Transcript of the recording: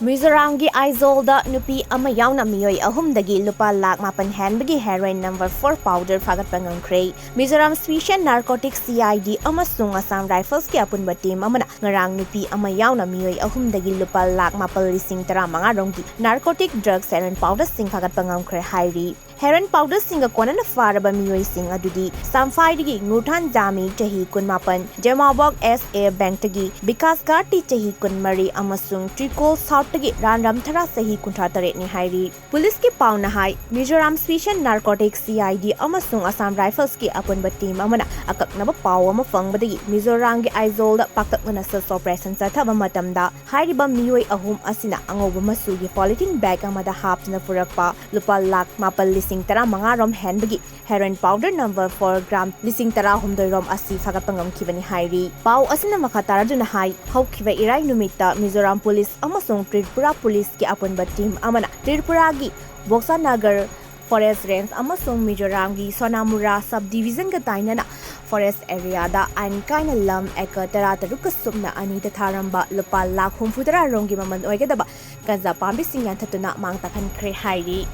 Mizoramgi Aizawl Da Nupi Yaona Meeoi Ahumdagi Lupa Lakh Mapan Henbagi Heroin No-4 powder Fagatkre. Mizoram Special Narcotics CID amasung Assam Rifles ki apunba team amana ngarang nupi Yaona Meeoi Ahumdagi Lupa Lakh Mapal lising tara mga ronggi narcotic drugs heroin powder sing Fagatkre hairi. Heroin powder singa kona na faraba Meeoi sing adudi samfai ngutan jami chahi kun mapan Jamawag SA Bank tagi Bikas Gati chahi kun mari amasung Tricol South tagi Ranram Thara sahi kuntra taret ni hairi. Police ki pau na hai Mizoram Special Narcotics CID amasung Assam Rifles ki apunba team amana akak na pau ama fangbadagi Mizoram gi Aizawl Da pakak na search operation sa thaba matamda hairiba Meeoi Ahum asina angoba masugi polythene bag amada hap na furakpa Lupa Lakh mapal lising tara mga rom Henbagi Heroin powder number 4 gram lising tara humdoi rom asi Fagatkpangam kibani hairi. Pau asina makatara duna hai haukiba irai numita Mizoram Police amasung Tripura Police ki apunba team amana Tripura gi Boksa Nagar Forest Range amasung Mizoram gi Sonamura subdivision ga tainana forest area da ain kaina lam eka tara taruk sumna ani ta tharamba Lupa Lakh humfutara rongi maman oigadaba kanza pambi singyan thatuna mang takhan kre hairi.